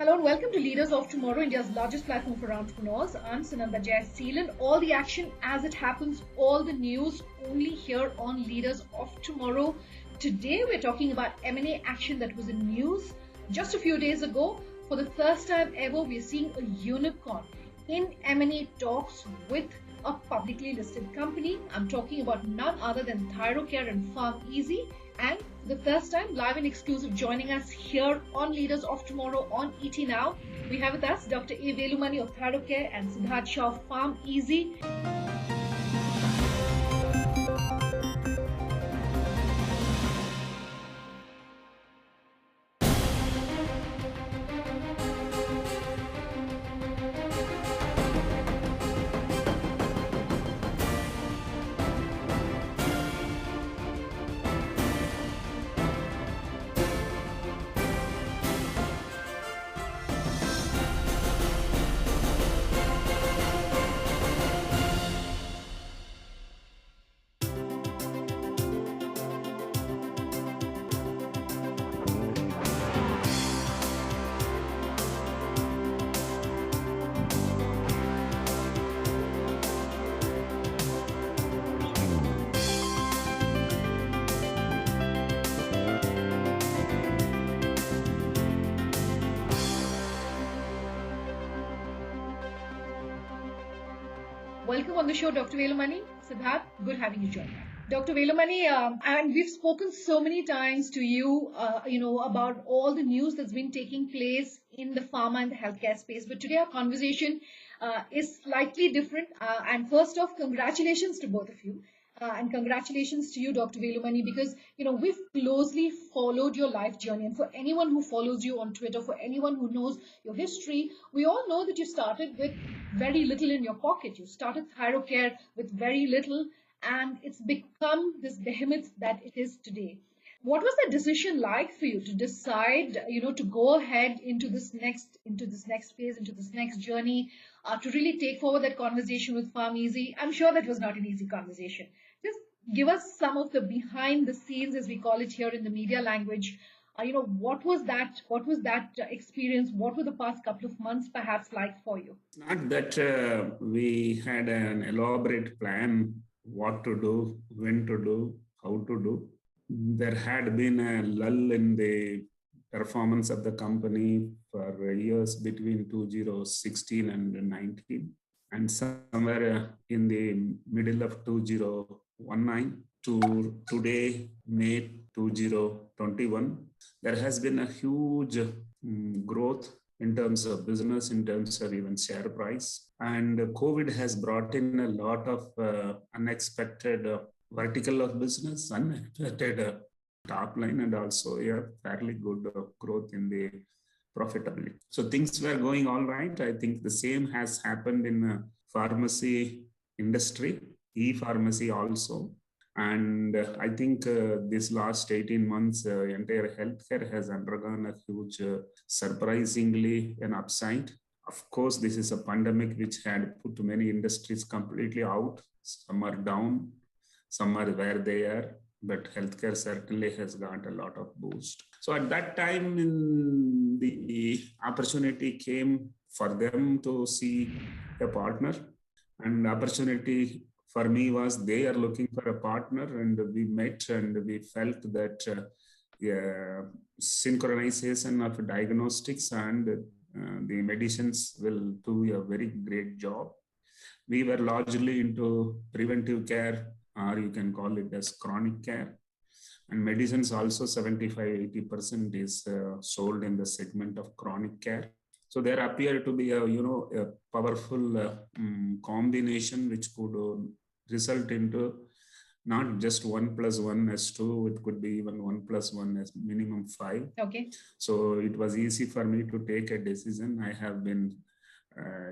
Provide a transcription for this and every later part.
Hello and welcome to Leaders of Tomorrow, India's largest platform for entrepreneurs. I'm Sunanda Jaiseelan. All the action as it happens, all the news only here on Leaders of Tomorrow. Today we're talking about M&A action that was in news just a few days ago. For the first time ever, we're seeing a unicorn in M&A talks with a publicly listed company. I'm talking about none other than Thyrocare and Pharmeasy. And for the first time, live and exclusive, joining us here on Leaders of Tomorrow on ET Now, we have with us Dr. A Velumani of Thyrocare and Siddharth Shah of Pharmeasy. Welcome on the show, Dr. Velumani. Siddharth, good having you join. Dr. Velumani, and we've spoken so many times to you, about all the news that's been taking place in the pharma and the healthcare space. But today our conversation is slightly different. And first off, congratulations to both of you. And congratulations to you, Dr. Velumani, because we've closely followed your life journey. And for anyone who follows you on Twitter, for anyone who knows your history, we all know that you started with very little in your pocket. You started Thyrocare with very little, and it's become this behemoth that it is today. What was the decision like for you to decide, to go ahead into this next phase, into this next journey, to really take forward that conversation with Pharmeasy? I'm sure that was not an easy conversation. Just give us some of the behind the scenes, as we call it here in the media language. What was that? What was that experience? What were the past couple of months perhaps like for you? Not that we had an elaborate plan what to do, when to do, how to do. There had been a lull in the performance of the company for years between 2016 and 19. And somewhere in the middle of 2019 to today, May 2021, there has been a huge growth in terms of business, in terms of even share price. And COVID has brought in a lot of unexpected vertical of business, unexpected top line, and also a fairly good growth in the profitability. So things were going all right. I think the same has happened in pharmacy industry, e-pharmacy also. And I think this last 18 months, entire healthcare has undergone a huge, surprisingly, an upside. Of course, this is a pandemic which had put many industries completely out. Some are down, some are where they are, but healthcare certainly has got a lot of boost. So at that time, the opportunity came for them to see a partner, and opportunity for me was they are looking for a partner, and we met and we felt that synchronization of diagnostics and the medicines will do a very great job. We were largely into preventive care, or you can call it as chronic care. And medicines also 75-80% is sold in the segment of chronic care. So there appeared to be a powerful combination which could result into not just 1 + 1 as 2, it could be even 1 + 1 as minimum 5. Okay. So it was easy for me to take a decision. I have been,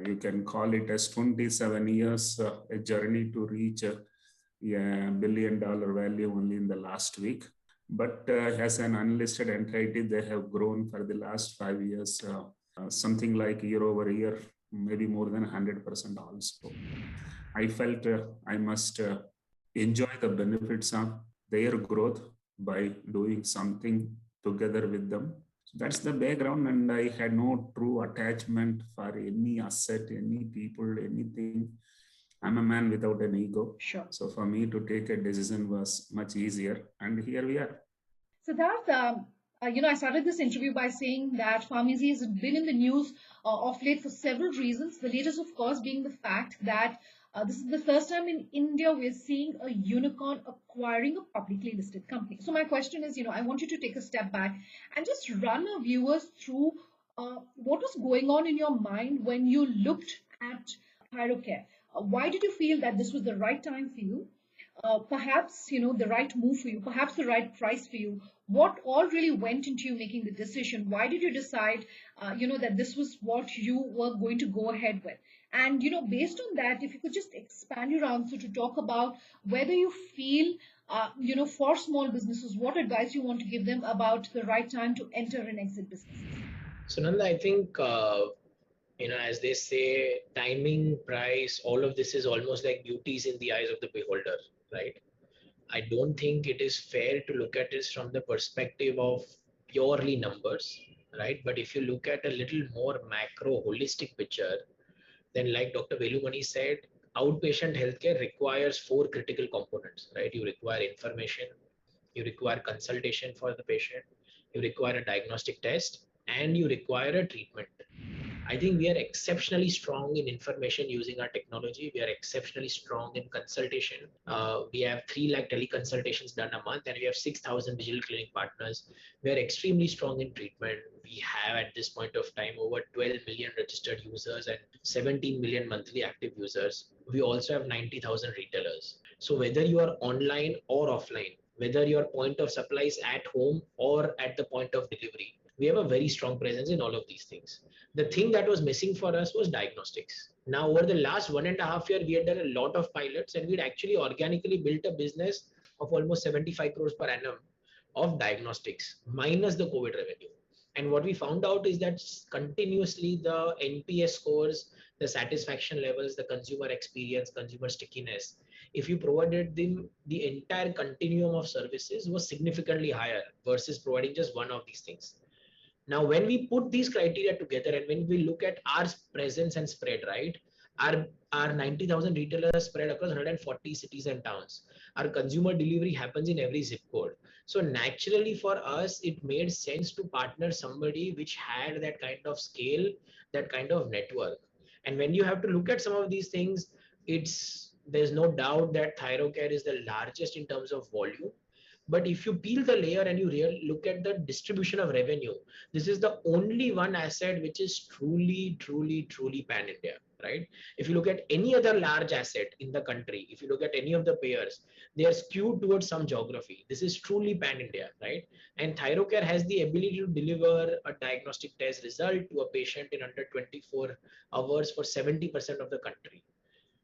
you can call it as 27 years, a journey to reach a $1 billion value only in the last week. But as an unlisted entity, they have grown for the last 5 years, something like year over year, maybe more than 100% also. I felt I must enjoy the benefits of their growth by doing something together with them. So that's the background, and I had no true attachment for any asset, any people, anything. I'm a man without an ego. Sure. So for me to take a decision was much easier, and here we are. Siddharth, I started this interview by saying that Pharmeasy has been in the news of late for several reasons. The latest, of course, being the fact that this is the first time in India we're seeing a unicorn acquiring a publicly listed company. So my question is, I want you to take a step back and just run our viewers through what was going on in your mind when you looked at Thyrocare. Why did you feel that this was the right time for you? Perhaps the right move for you, perhaps the right price for you. What all really went into you making the decision? Why did you decide that this was what you were going to go ahead with? And based on that, if you could just expand your answer to talk about whether you feel for small businesses, what advice you want to give them about the right time to enter and exit businesses. So Nanda, I think as they say, timing, price, all of this is almost like beauties in the eyes of the beholder, right? I don't think it is fair to look at this from the perspective of purely numbers, right? But if you look at a little more macro, holistic picture, then like Dr. Velumani said, outpatient healthcare requires four critical components, right? You require information, you require consultation for the patient, you require a diagnostic test, and you require a treatment. I think we are exceptionally strong in information using our technology. We are exceptionally strong in consultation. We have 3 lakh teleconsultations done a month, and we have 6,000 digital clinic partners. We are extremely strong in treatment. We have at this point of time over 12 million registered users and 17 million monthly active users. We also have 90,000 retailers. So whether you are online or offline, whether your point of supply is at home or at the point of delivery, we have a very strong presence in all of these things. The thing that was missing for us was diagnostics. Now, over the last 1.5 years, we had done a lot of pilots, and we'd actually organically built a business of almost 75 crores per annum of diagnostics, minus the COVID revenue. And what we found out is that continuously the NPS scores, the satisfaction levels, the consumer experience, consumer stickiness, if you provided them the entire continuum of services, was significantly higher versus providing just one of these things. Now, when we put these criteria together and when we look at our presence and spread, right, our 90,000 retailers spread across 140 cities and towns. Our consumer delivery happens in every zip code. So naturally for us, it made sense to partner somebody which had that kind of scale, that kind of network. And when you have to look at some of these things, there's no doubt that Thyrocare is the largest in terms of volume. But if you peel the layer and you look at the distribution of revenue, this is the only one asset which is truly pan India, right? If you look at any other large asset in the country, if you look at any of the payers, they are skewed towards some geography. This is truly pan India, right? And Thyrocare has the ability to deliver a diagnostic test result to a patient in under 24 hours for 70% of the country.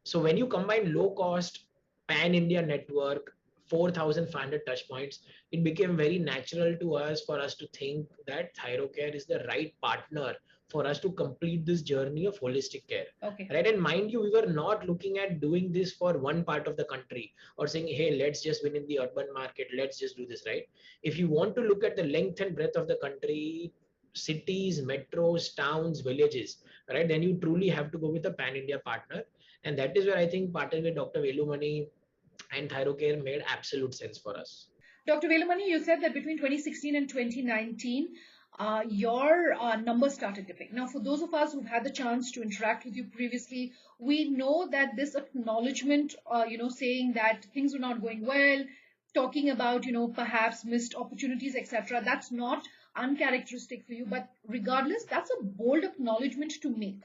So when you combine low cost pan India network, 4,500 touch points, it became very natural to us for us to think that Thyrocare is the right partner for us to complete this journey of holistic care. Okay. Right. And mind you, we were not looking at doing this for one part of the country or saying, hey, let's just win in the urban market. Let's just do this, right? If you want to look at the length and breadth of the country, cities, metros, towns, villages, right, then you truly have to go with a pan India partner. And that is where I think partnering with Dr. Velumani and Thyrocare made absolute sense for us. Dr. Velumani, you said that between 2016 and 2019, your numbers started dipping. Now, for those of us who've had the chance to interact with you previously, we know that this acknowledgement, saying that things were not going well, talking about, perhaps missed opportunities, etc., that's not uncharacteristic for you. But regardless, that's a bold acknowledgement to make.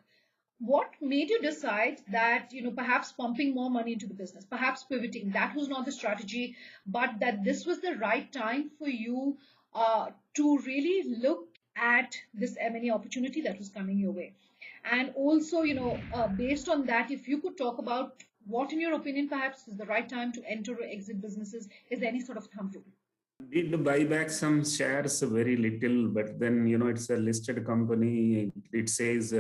What made you decide that perhaps pumping more money into the business, perhaps pivoting, that was not the strategy, but that this was the right time for you to really look at this M&A opportunity that was coming your way? And also, based on that, if you could talk about what in your opinion perhaps is the right time to enter or exit businesses, is there any sort of thumb rule? Did buy back some shares, very little, but then it's a listed company. It says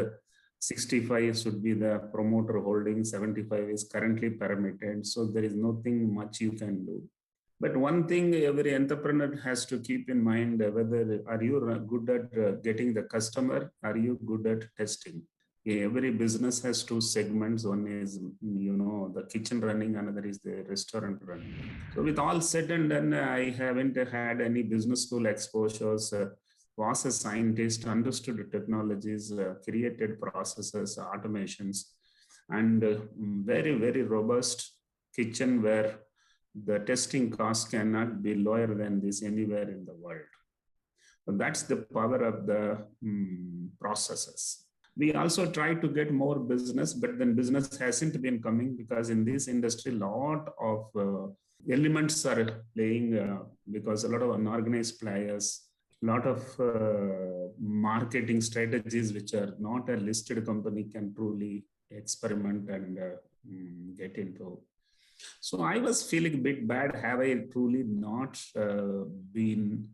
65 should be the promoter holding, 75 is currently permitted. So there is nothing much you can do. But one thing every entrepreneur has to keep in mind, whether are you good at getting the customer, are you good at testing? Every business has two segments. One is, the kitchen running, another is the restaurant running. So with all said and done, I haven't had any business school exposures. Was a scientist, understood technologies, created processes, automations, and very, very robust kitchen where the testing cost cannot be lower than this anywhere in the world. So that's the power of the processes. We also try to get more business, but then business hasn't been coming because in this industry, a lot of elements are playing because a lot of unorganized players, a lot of marketing strategies which are not a listed company can truly experiment and get into. So I was feeling a bit bad. Have I truly not been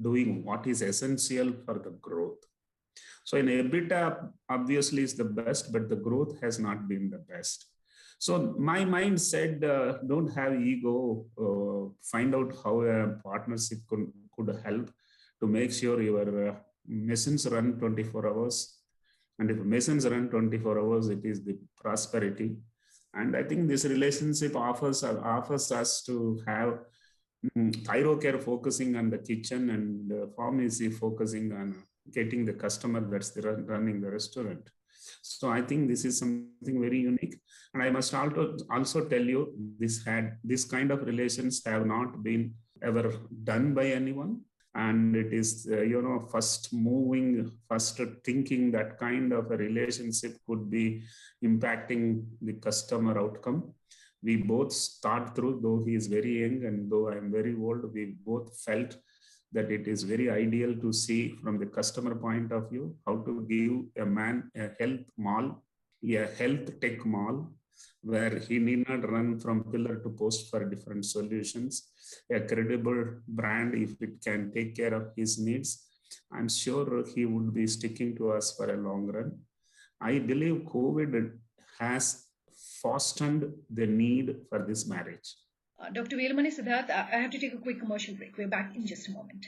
doing what is essential for the growth? So in EBITDA, obviously is the best, but the growth has not been the best. So my mind said, don't have ego, find out how a partnership could help to make sure your machines run 24 hours. And if machines run 24 hours, it is the prosperity. And I think this relationship offers us to have Thyrocare focusing on the kitchen and Pharmeasy focusing on getting the customer that's running the restaurant. So I think this is something very unique. And I must also tell you, this kind of relations have not been ever done by anyone. And it is, first thinking that kind of a relationship could be impacting the customer outcome. We both start through, though he is very young and though I am very old, we both felt that it is very ideal to see from the customer point of view how to give a man a health mall, a health tech mall, where he need not run from pillar to post for different solutions, a credible brand. If it can take care of his needs, I'm sure he would be sticking to us for a long run. I believe COVID has fostered the need for this marriage. Dr. Velumani, Siddharth, I have to take a quick commercial break. We're back in just a moment.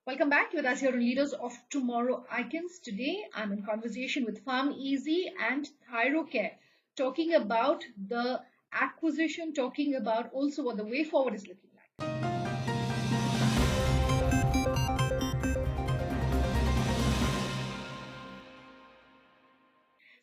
Welcome back with us here on Leaders of Tomorrow Icons. Today, I'm in conversation with Pharmeasy and Thyrocare, talking about the acquisition, talking about also what the way forward is looking like.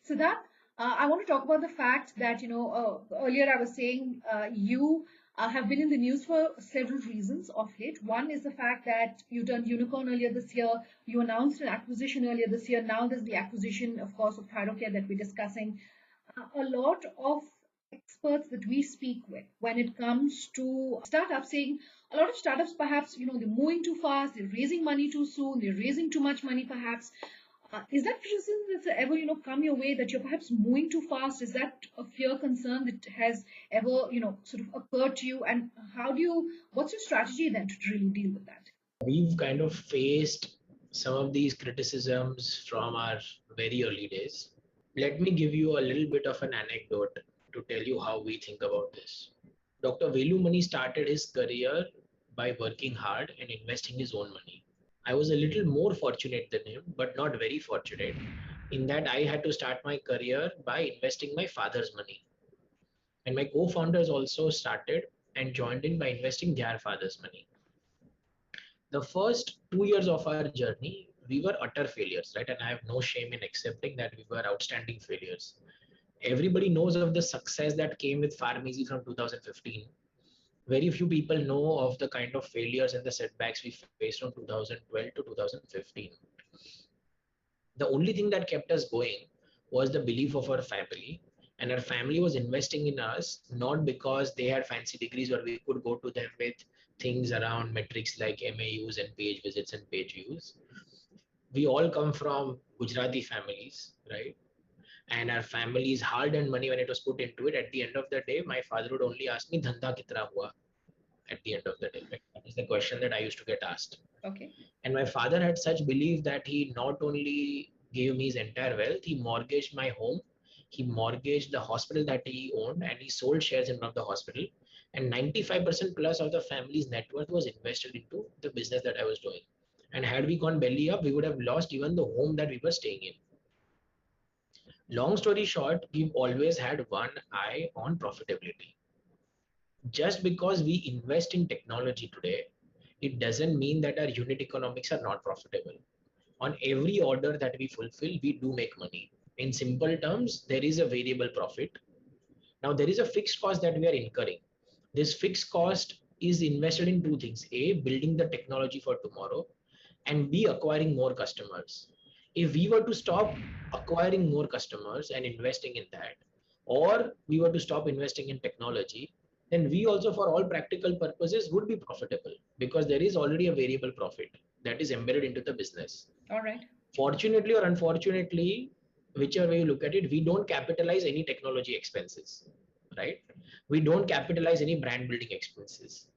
Siddharth, I want to talk about the fact that, earlier I was saying you have been in the news for several reasons of late. One is the fact that you turned unicorn earlier this year. You announced an acquisition earlier this year. Now there's the acquisition, of course, of Thyrocare that we're discussing. A lot of experts that we speak with when it comes to startups saying a lot of startups perhaps, they're moving too fast, they're raising money too soon, they're raising too much money perhaps. Is that criticism that's ever, come your way that you're perhaps moving too fast? Is that a fear, concern that has ever, sort of occurred to you? And what's your strategy then to really deal with that? We've kind of faced some of these criticisms from our very early days. Let me give you a little bit of an anecdote to tell you how we think about this. Dr. Velumani started his career by working hard and investing his own money. I was a little more fortunate than him, but not very fortunate, in that I had to start my career by investing my father's money. And my co-founders also started and joined in by investing their father's money. The first 2 years of our journey, we were utter failures, right? And I have no shame in accepting that we were outstanding failures. Everybody knows of the success that came with Pharmeasy from 2015. Very few people know of the kind of failures and the setbacks we faced from 2012 to 2015. The only thing that kept us going was the belief of our family, and our family was investing in us not because they had fancy degrees or we could go to them with things around metrics like MAUs and page visits and page views. We all come from Gujarati families, right? And our family's hard-earned money, when it was put into it, at the end of the day, my father would only ask me, "Dhanda kitna hua?" At the end of the day, right? That is the question that I used to get asked. Okay. And my father had such belief that he not only gave me his entire wealth, he mortgaged my home, he mortgaged the hospital that he owned, and he sold shares in one of the hospital. And 95% plus of the family's net worth was invested into the business that I was doing. And had we gone belly up, we would have lost even the home that we were staying in. Long story short, we've always had one eye on profitability. Just because we invest in technology today, it doesn't mean that our unit economics are not profitable. On every order that we fulfill, we do make money. In simple terms, there is a variable profit. Now, there is a fixed cost that we are incurring. This fixed cost is invested in two things: A, building the technology for tomorrow, and B, acquiring more customers. If we were to stop acquiring more customers and investing in that, or we were to stop investing in technology, then we also, for all practical purposes, would be profitable because there is already a variable profit that is embedded into the business. All right. Fortunately or unfortunately, whichever way you look at it, we don't capitalize any technology expenses, right? We don't capitalize any brand building expenses,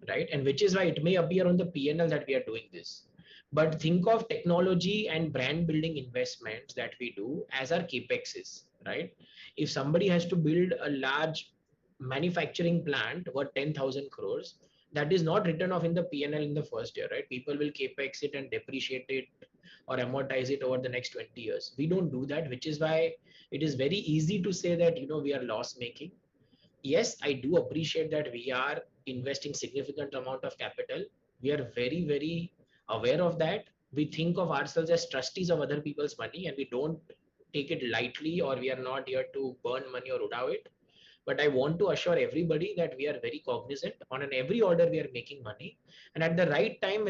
right? And which is why it may appear on the P&L that we are doing this. But think of technology and brand building investments that we do as our capexes, right? If somebody has to build a large manufacturing plant worth 10,000 crores, that is not written off in the P&L in the first year, right? People will capex it and depreciate it or amortize it over the next 20 years. We don't do that, which is why it is very easy to say that, we are loss making. Yes, I do appreciate that we are investing significant amount of capital. We are very, very aware of that. We think of ourselves as trustees of other people's money and we don't take it lightly, or we are not here to burn money or udav it. But I want to assure everybody that we are very cognizant. On an every order we are making money, and at the right time,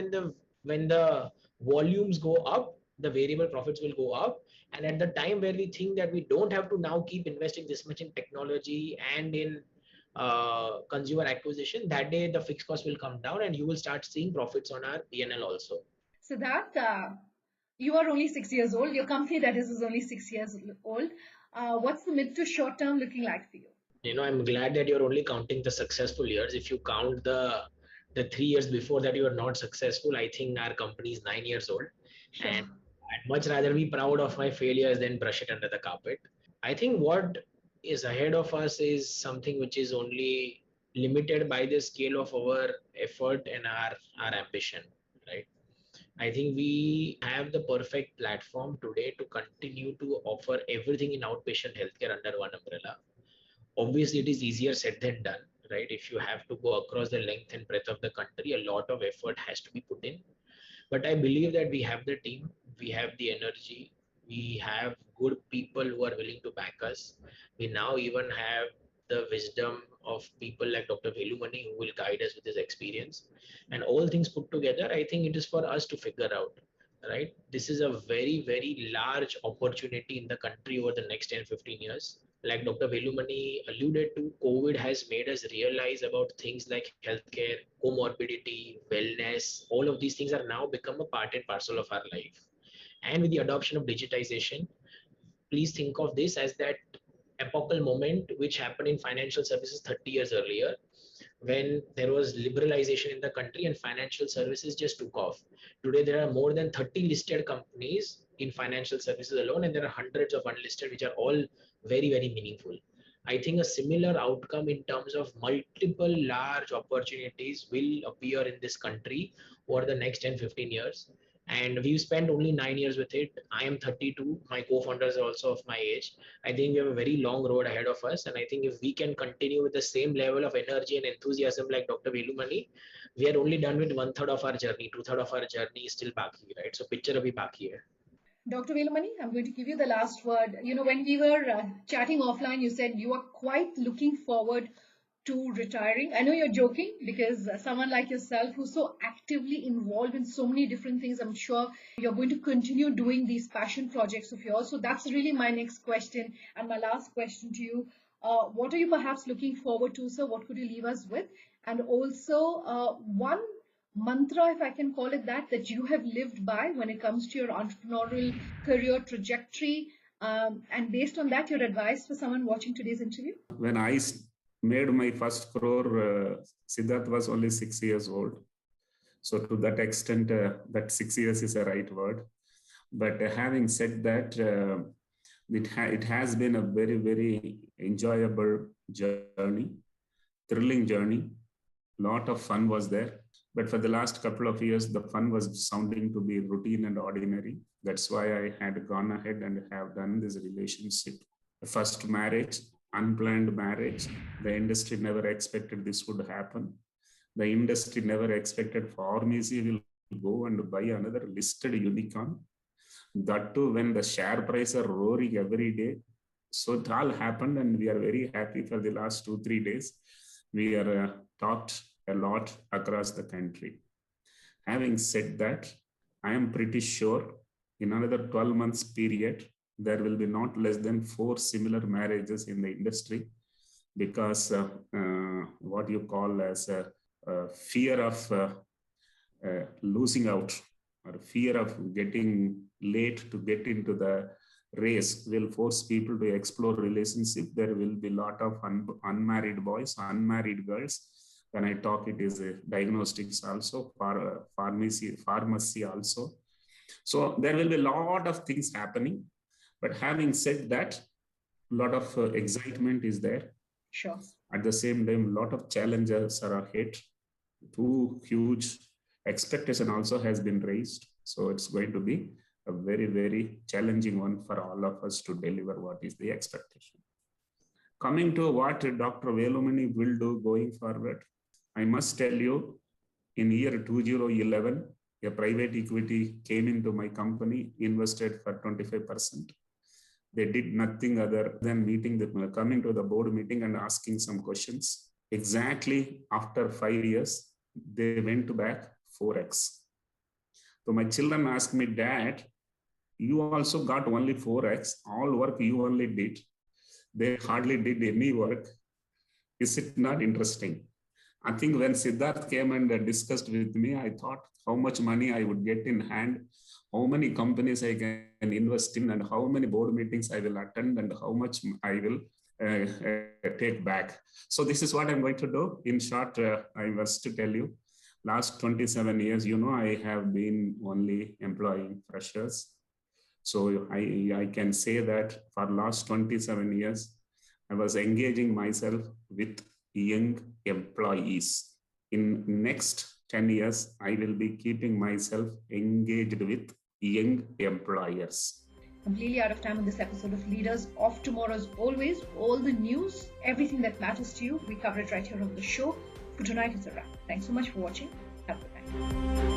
when the volumes go up, the variable profits will go up. And at the time where we think that we don't have to now keep investing this much in technology and in consumer acquisition, that day the fixed cost will come down and you will start seeing profits on our P&L also. Siddharth, you are only 6 years old. Your company, that is only 6 years old. What's the mid to short term looking like for you? I'm glad that you're only counting the successful years. If you count the 3 years before that you were not successful, I think our company is 9 years old. Sure. And I'd much rather be proud of my failures than brush it under the carpet. I think what is ahead of us is something which is only limited by the scale of our effort and our ambition, right? I think we have the perfect platform today to continue to offer everything in outpatient healthcare under one umbrella. Obviously, it is easier said than done, right? If you have to go across the length and breadth of the country, a lot of effort has to be put in. But I believe that we have the team, we have the energy, we have good people who are willing to back us. We now even have the wisdom of people like Dr. Velumani who will guide us with his experience. And all things put together, I think it is for us to figure out, right? This is a very, very large opportunity in the country over the next 10, 15 years. Like Dr. Velumani alluded to, COVID has made us realize about things like healthcare, comorbidity, wellness. All of these things are now become a part and parcel of our life. And with the adoption of digitization, please think of this as that epochal moment which happened in financial services 30 years earlier, when there was liberalization in the country and financial services just took off. Today, there are more than 30 listed companies in financial services alone, and there are hundreds of unlisted, which are all very, very meaningful. I think a similar outcome in terms of multiple large opportunities will appear in this country over the next 10, 15 years. And we've spent only 9 years with it. I am 32. My co-founders are also of my age. I think we have a very long road ahead of us. And I think if we can continue with the same level of energy and enthusiasm like Dr. Velumani, we are only done with 1/3 of our journey. 2/3 of our journey is still baki, right? So picture abhi baki hai. Dr. Velumani, I'm going to give you the last word. When we were chatting offline, you said you are quite looking forward to retiring. I know you're joking because someone like yourself who's so actively involved in so many different things, I'm sure you're going to continue doing these passion projects of yours. So that's really my next question and my last question to you. What are you perhaps looking forward to, sir? What could you leave us with? And also, one mantra, if I can call it that you have lived by when it comes to your entrepreneurial career trajectory? And based on that, your advice for someone watching today's interview? When I made my first crore, Siddharth was only 6 years old. So to that extent, that 6 years is a right word. But having said that, it has been a very, very enjoyable journey, thrilling journey. Lot of fun was there. But for the last couple of years, the fun was sounding to be routine and ordinary. That's why I had gone ahead and have done this relationship. The first marriage, unplanned marriage. The industry never expected this would happen. The industry never expected Pharmeasy will go and buy another listed unicorn. That too, when the share price are roaring every day. So it all happened, and we are very happy for the last 2-3 days. We are talked a lot across the country. Having said that, I am pretty sure in another 12 months period, there will be not less than 4 similar marriages in the industry, because what you call as a fear of losing out, or fear of getting late to get into the race will force people to explore relationship. There will be a lot of unmarried boys, unmarried girls. When I talk, it is diagnostics also, for pharmacy also. So there will be a lot of things happening. But having said that, a lot of excitement is there. Sure. At the same time, a lot of challenges are ahead. Too huge expectation also has been raised. So it's going to be a very, very challenging one for all of us to deliver what is the expectation. Coming to what Dr. Velumani will do going forward, I must tell you, in year 2011, a private equity came into my company, invested for 25%. They did nothing other than coming to the board meeting and asking some questions. Exactly after 5 years, they went back 4x. So my children asked me, Dad, you also got only 4x, all work you only did. They hardly did any work. Is it not interesting? I think when Siddharth came and discussed with me, I thought how much money I would get in hand, how many companies I can invest in, and how many board meetings I will attend, and how much I will take back. So this is what I'm going to do. In short, I must tell you, last 27 years, I have been only employing freshers. So I can say that for last 27 years, I was engaging myself with young employees. In next 10 years, I will be keeping myself engaged with young employers. Completely out of time on this episode of Leaders of Tomorrow. As always, all the news, everything that matters to you, we cover it right here on the show. For tonight, it's a wrap. Thanks so much for watching. Have a good night.